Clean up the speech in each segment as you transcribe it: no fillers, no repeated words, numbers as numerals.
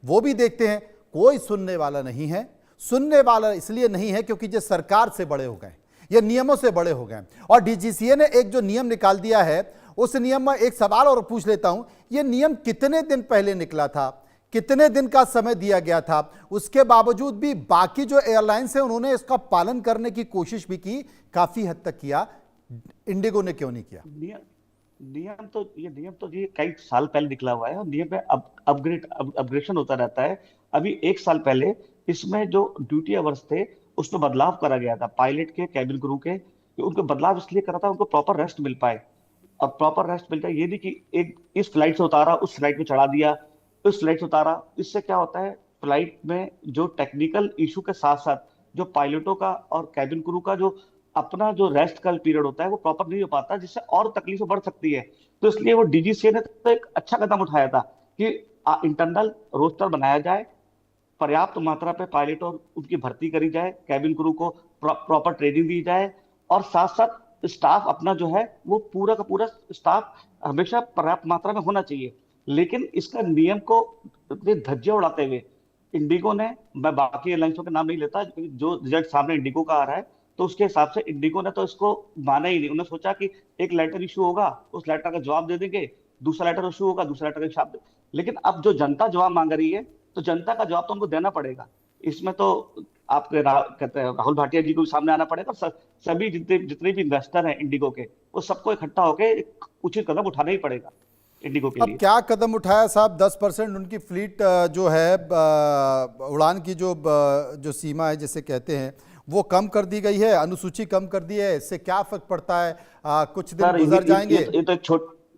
वो भी देखते हैं। कोई सुनने वाला नहीं है। सुनने वाला इसलिए नहीं है क्योंकि ये सरकार से बड़े हो गए, ये नियमों से बड़े हो गए। और डीजीसीए ने एक जो नियम निकाल दिया है, उस नियम में एक सवाल और पूछ लेता हूं, ये नियम कितने दिन पहले निकला था, कितने दिन का समय दिया गया था? उसके बावजूद भी बाकी जो एयरलाइंस है उन्होंने इसका पालन करने की कोशिश भी की, काफी हद तक किया। इंडिगो ने क्यों नहीं किया? नियम तो ये कई साल पहले निकला हुआ है, और नियम में अपग्रेडेशन होता रहता है। अभी एक साल पहले इसमें जो ड्यूटी आवर्स थे उसमें बदलाव करा गया था, पायलट के, कैबिन क्रू के। उनको बदलाव इसलिए करा था उनको प्रॉपर रेस्ट मिल पाए। और प्रॉपर रेस्ट मिल जाए, ये नहीं कि एक इस फ्लाइट से उतारा उस फ्लाइट में चढ़ा दिया, उस फ्लाइट से उतारा। इससे क्या होता है, फ्लाइट में जो टेक्निकल इशू के साथ साथ जो पायलटों का और कैबिन क्रू का जो अपना जो रेस्ट का पीरियड होता है वो प्रॉपर नहीं हो पाता, जिससे और तकलीफें बढ़ सकती है। तो इसलिए वो डीजीसीए ने तो एक अच्छा कदम उठाया था कि इंटरनल रोस्टर बनाया जाए, पर्याप्त मात्रा पे पायलट और उनकी भर्ती करी जाए, कैबिन क्रू को प्रॉपर ट्रेनिंग दी जाए, और साथ साथ स्टाफ अपना जो है वो पूरा का पूरा स्टाफ हमेशा पर्याप्त मात्रा में होना चाहिए। लेकिन इसका नियम को इतने धज्जियां उड़ाते हुए इंडिगो ने, मैं बाकी एयरलाइंसों के नाम नहीं लेता, जो रिजल्ट सामने इंडिगो का आ रहा है, तो उसके हिसाब से इंडिगो ने तो इसको माना ही नहीं। उन्होंने सोचा कि एक लेटर इशू होगा, उस लेटर का जवाब दे देंगे, दूसरा लेटर इशू होगा, दूसरा लेटर का जवाब। लेकिन अब जो जनता जवाब मांग रही है, तो जनता का जवाब तो उनको देना पड़ेगा। इसमें तो आपके कहते हैं राहुल भाटिया जी को भी सामने आना पड़ेगा। सभी जितने जितने भी इन्वेस्टर हैं इंडिगो के, वो सबको इकट्ठा होकर एक उचित कदम उठाना ही पड़ेगा इंडिगो के अब लिए। क्या कदम उठाया साहब? 10% उनकी फ्लीट जो है उड़ान की जो सीमा है जिसे कहते हैं, वो कम कर दी गई है, अनुसूची कम कर दी है। इससे क्या फर्क पड़ता है? कुछ दिन गुजर जाएंगे। ये तो एक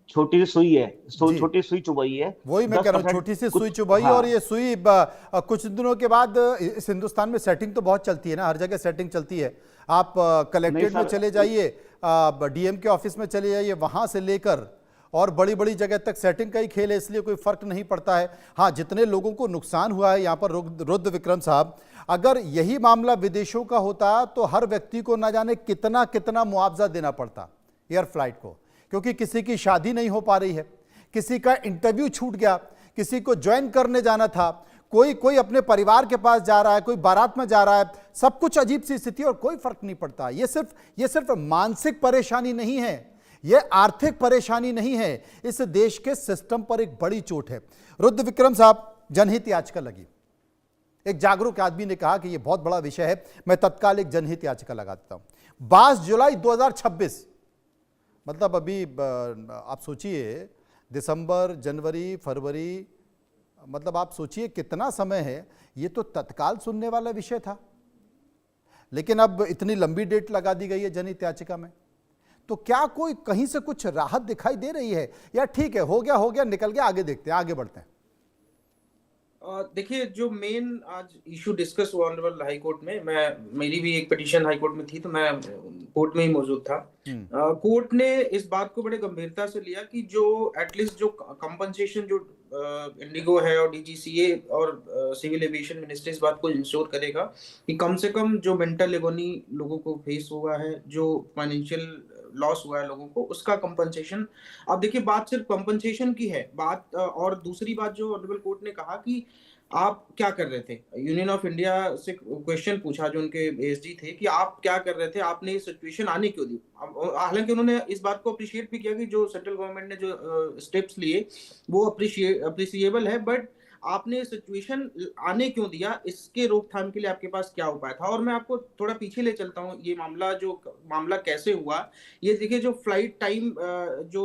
छोटी सी सुई है, जी, छोटी सुई चुबाई है। वही मैं कह रहा हूँ, 10% छोटी सी सुई कुछ, चुभाई। हाँ। और ये सुई कुछ दिनों के बाद इस हिंदुस्तान में सेटिंग तो बहुत चलती है ना, हर जगह सेटिंग चलती है। आप नहीं कलेक्ट्रेट में सर, चले जाइए, डीएम के ऑफिस में चले जाइए, वहां से लेकर और बड़ी बड़ी जगह तक सेटिंग का ही खेल है, इसलिए कोई फर्क नहीं पड़ता है। हाँ, जितने लोगों को नुकसान हुआ है यहाँ पर, रुद्र विक्रम साहब, अगर यही मामला विदेशों का होता तो हर व्यक्ति को ना जाने कितना कितना मुआवजा देना पड़ता एयर फ्लाइट को, क्योंकि किसी की शादी नहीं हो पा रही है, किसी का इंटरव्यू छूट गया, किसी को ज्वाइन करने जाना था, कोई अपने परिवार के पास जा रहा है, कोई बारात में जा रहा है, सब कुछ अजीब सी स्थिति और कोई फर्क नहीं पड़ता। ये सिर्फ मानसिक परेशानी नहीं है, ये आर्थिक परेशानी नहीं है, इस देश के सिस्टम पर एक बड़ी चोट है। रुद्र विक्रम साहब, जनहित याचिका लगी, एक जागरूक आदमी ने कहा कि यह बहुत बड़ा विषय है, मैं तत्काल एक जनहित याचिका लगा देता हूं। 22 जुलाई 2026, मतलब अभी आप सोचिए, दिसंबर, जनवरी, फरवरी, मतलब आप सोचिए कितना समय है। ये तो तत्काल सुनने वाला विषय था, लेकिन अब इतनी लंबी डेट लगा दी गई है जनहित याचिका में। तो क्या कोई कहीं से कुछ राहत दिखाई दे रही है, या ठीक है, हो गया निकल गया, आगे देखते हैं, आगे बढ़ते हैं? देखिए, जो मेन आज इशू डिस्कस हुआ ऑनरेबल हाई कोर्ट में, मेरी भी एक पिटीशन हाई कोर्ट में थी, तो मैं कोर्ट में ही मौजूद था। कोर्ट ने इस बात को बड़े गंभीरता से लिया कि जो एटलीस्ट जो कंपनसेशन जो इंडिगो है और डीजीसीए और सिविल एविएशन मिनिस्ट्री इस बात को इंश्योर करेगा कि कम से कम जो मेंटल एगोनी लोगों को फेस हुआ है, जो फाइनेंशियल लॉस हुआ है लोगों को, उसका कंपनसेशन। अब देखिए, बात सिर्फ कंपनसेशन की है बात, और दूसरी बात जो ऑनरेबल कोर्ट ने कहा कि आप क्या कर रहे थे, यूनियन ऑफ इंडिया से क्वेश्चन पूछा जो उनके एसडी थे कि आप क्या कर रहे थे, आपने ये सिचुएशन आने क्यों दी। हालांकि उन्होंने इस बात को अप्रिशिएट भी किया कि जो सेंट्रल गवर्नमेंट ने जो स्टेप्स लिए वो अप्रिशिएबल है, बट आपने सिचुएशन आने क्यों दिया, इसके रोकथाम के लिए आपके पास क्या उपाय था। और मैं आपको थोड़ा पीछे ले चलता हूँ, ये मामला कैसे हुआ। ये देखिए, जो फ्लाइट टाइम जो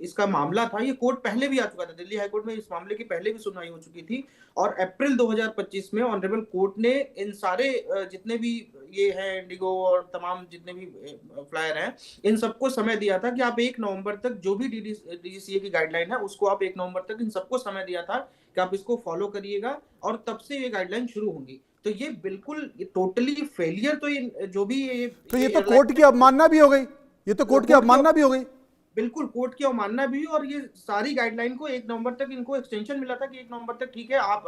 इसका मामला था, ये कोर्ट पहले भी आ चुका था, दिल्ली हाई कोर्ट में इस मामले की पहले भी सुनवाई हो चुकी थी। और अप्रैल 2025 में ऑनरेबल कोर्ट ने इन सारे जितने भी ये है इंडिगो और तमाम जितने भी फ्लायर हैं, इन सबको समय दिया था कि आप 1 नवंबर तक जो भी डीजीसीए की गाइडलाइन है उसको आप 1 नवंबर तक इन सबको समय दिया था कि आप इसको फॉलो करिएगा, और तब से ये गाइडलाइन शुरू होंगी। तो ये बिल्कुल टोटली फेलियर, तो ये जो भी तो ये तो कोर्ट की अवमानना भी हो गई, ये तो कोर्ट की अवमानना भी हो गई। बिल्कुल कोर्ट की अवमानना भी हुई, और ये सारी गाइडलाइन को 1 नवंबर तक इनको एक्सटेंशन मिला था कि 1 नवंबर तक ठीक है, आप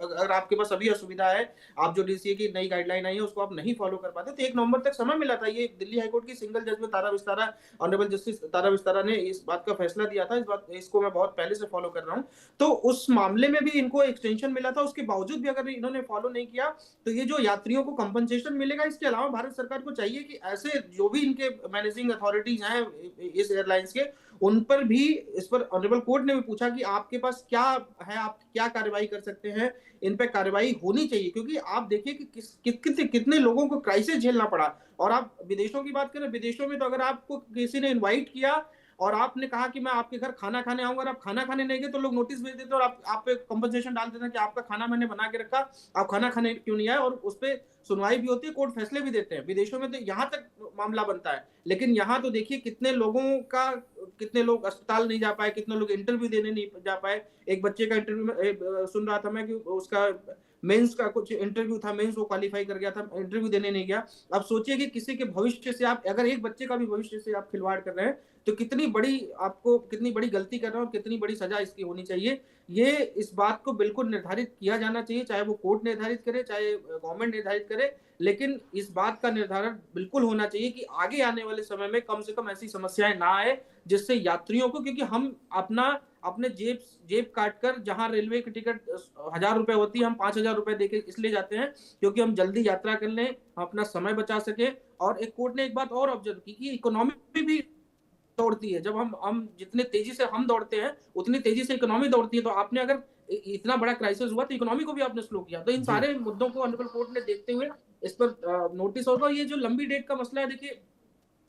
अगर आपके पास अभी असुविधा है, आप जो डीसीए की नई गाइडलाइन आई है उसको आप नहीं फॉलो कर पाते, तो 1 नवंबर तक समय मिला था। ये दिल्ली हाईकोर्ट की सिंगल जज में तारा विस्तारा, ऑनरेबल जस्टिस तारा विस्तारा ने इस बात का फैसला दिया था। इसको मैं बहुत पहले से फॉलो कर रहा हूँ। तो उस मामले में भी इनको एक्सटेंशन मिला था, उसके बावजूद भी अगर इन्होंने फॉलो नहीं किया, तो ये जो यात्रियों को कंपनसेशन मिलेगा, इसके अलावा भारत सरकार को चाहिए कि ऐसे जो भी इनके मैनेजिंग अथॉरिटीज हैं इस एयरलाइंस के, उन पर भी, इस पर ऑनरेबल कोर्ट ने भी पूछा कि आपके पास क्या है, आप क्या कार्रवाई कर सकते हैं, इन पे कार्रवाई होनी चाहिए। क्योंकि आप देखिए कि कितने लोगों को क्राइसिस झेलना पड़ा। और आप विदेशों की बात करें, विदेशों में तो अगर आपको किसी ने इनवाइट किया और आपने कहा कि मैं आपके घर खाना खाने आऊंगा, और आप खाना खाने नहीं गए, तो लोग नोटिस भेज देते और आप पे कंपनसेशन डाल देते हैं कि आपका खाना मैंने बना के रखा, आप खाना खाने क्यों नहीं आए, और उस पर सुनवाई भी होती है, कोर्ट फैसले भी देते हैं। विदेशों में तो यहाँ तक मामला बनता है, लेकिन यहाँ तो देखिए कितने लोगों का, कितने लोग अस्पताल नहीं जा पाए, कितने लोग इंटरव्यू देने नहीं जा पाए। एक बच्चे का इंटरव्यू सुन रहा था मैं कि उसका मेंस का कुछ इंटरव्यू था, मेंस वो क्वालिफाई कर गया था, इंटरव्यू देने नहीं गया। अब सोचिए कि किसी के भविष्य से आप, अगर एक बच्चे का भी भविष्य से आप खिलवाड़ कर रहे हैं, तो कितनी बड़ी गलती कर रहे हैं और कितनी बड़ी सजा इसकी होनी चाहिए। ये इस बात को बिल्कुल निर्धारित किया जाना चाहिए, चाहे वो कोर्ट निर्धारित करे, चाहे गवर्नमेंट निर्धारित करे, लेकिन इस बात का निर्धारण बिल्कुल होना चाहिए कि आगे आने वाले समय में कम से कम ऐसी समस्याएं ना आए, जिससे यात्रियों को, क्योंकि हम अपने जेब काट कर, जहां रेलवे की टिकट 1000 रुपए होती है, हम 5000 रुपए देके इसलिए जाते हैं क्योंकि हम जल्दी यात्रा कर लें, हम अपना समय बचा सके। और एक कोर्ट ने एक बात और ऑब्जर्व की कि इकोनॉमी भी दौड़ती है। जब हम जितने तेजी से हम दौड़ते हैं, उतनी तेजी से इकोनॉमी दौड़ती है। तो आपने अगर इतना बड़ा क्राइसिस हुआ तो इकोनॉमी को भी आपने स्लो किया। तो इन जी सारे मुद्दों को ऑनरेबल कोर्ट ने देखते हुए इस पर नोटिस होगा। ये जो लंबी डेट का मसला है, देखिए,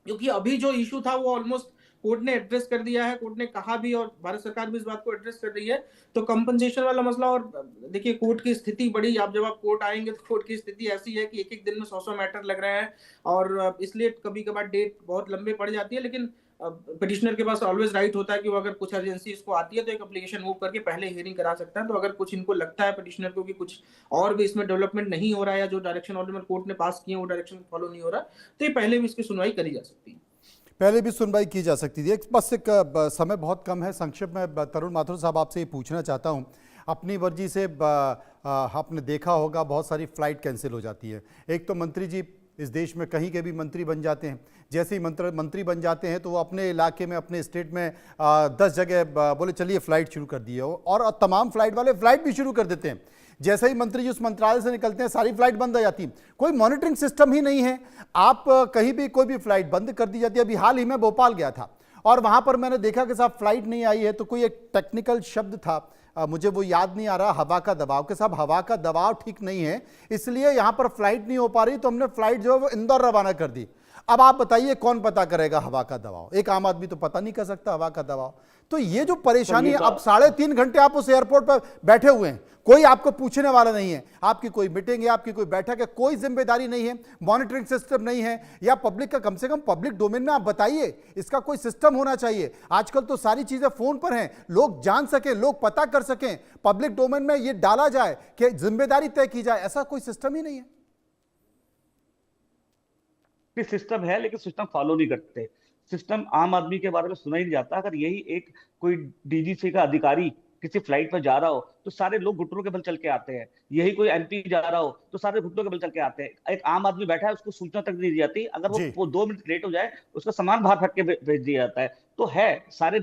क्योंकि अभी जो इशू था वो ऑलमोस्ट कोर्ट ने एड्रेस कर दिया है, कोर्ट ने कहा भी, और भारत सरकार भी इस बात को एड्रेस कर रही है। तो कंपनसेशन वाला मसला, और देखिए कोर्ट की स्थिति बड़ी, जब आप कोर्ट आएंगे तो कोर्ट की स्थिति ऐसी है कि एक एक दिन में 100 मैटर लग रहे हैं, और इसलिए कभी कभार डेट बहुत लंबे पड़ जाती है। लेकिन पिटिशनर के पास ऑलवेज राइट होता है कि वो अगर कुछ अर्जेंसी इसको आती है तो एक एप्लीकेशन मूव करके पहले हियरिंग करा सकता है। तो अगर कुछ इनको लगता है पिटिशनर को कि कुछ और भी इसमें डेवलपमेंट नहीं हो रहा है, या जो डायरेक्शन ऑर्डर कोर्ट ने पास किए वो डायरेक्शन फॉलो नहीं हो रहा, तो ये पहले भी इसकी सुनवाई करी जा सकती है। पहले भी सुनवाई की जा सकती थी। बस एक समय बहुत कम है, संक्षिप्त में तरुण माथुर साहब आपसे ये पूछना चाहता हूँ, अपनी मर्जी से आपने देखा होगा बहुत सारी फ्लाइट कैंसिल हो जाती है। एक तो मंत्री जी इस देश में कहीं के भी मंत्री बन जाते हैं, जैसे ही मंत्री बन जाते हैं तो वो अपने इलाके में, अपने स्टेट में 10 जगह बोले चलिए फ़्लाइट शुरू कर दिए, और तमाम फ्लाइट वाले फ़्लाइट भी शुरू कर देते हैं। जैसे ही मंत्री जी उस मंत्रालय से निकलते हैं सारी फ्लाइट बंद हो जाती है, कोई मॉनिटरिंग सिस्टम ही नहीं है। आप कहीं भी कोई भी फ्लाइट बंद कर दी जाती है। अभी हाल ही में भोपाल गया था और वहाँ पर मैंने देखा कि साहब फ्लाइट नहीं आई है, तो कोई एक टेक्निकल शब्द था, मुझे वो याद नहीं आ रहा, हवा का दबाव, के साहब हवा का दबाव ठीक नहीं है, इसलिए यहाँ पर फ्लाइट नहीं हो पा रही, तो हमने फ्लाइट जो है वो इंदौर रवाना कर दी। अब आप बताइए कौन पता करेगा हवा का दबाव? एक आम आदमी तो पता नहीं कर सकता हवा का दबाव। तो ये जो परेशानी है, अब 3.5 घंटे आप उस एयरपोर्ट पर बैठे हुए हैं, कोई आपको पूछने वाला नहीं है, आपकी कोई मीटिंग है, आपकी कोई बैठक है, कोई जिम्मेदारी नहीं है, मॉनिटरिंग सिस्टम नहीं है, या पब्लिक का, कम से कम पब्लिक डोमेन में आप बताइए, इसका कोई सिस्टम होना चाहिए। आजकल तो सारी चीजें फोन पर हैं, लोग जान सकें, लोग पता कर सकें, पब्लिक डोमेन में ये डाला जाए कि जिम्मेदारी तय की जाए, ऐसा कोई सिस्टम ही नहीं है। सिस्टम है लेकिन सिस्टम फॉलो नहीं करते। सिस्टम आम आदमी के बारे में सुना ही नहीं जाता। अगर यही एक कोई डीजीसी का अधिकारी किसी फ्लाइट पर जा रहा हो तो सारे लोग घुटनों के बल चल के आते हैं, यही कोई एमपी जा रहा हो तो सारे घुटनों के बल चल के आते हैं। एक आम आदमी बैठा है उसको सूचना तक नहीं दी जाती, अगर वो 2 मिनट लेट हो जाए उसका सामान बाहर फेंक के भेज दिया जाता है। तो है सारे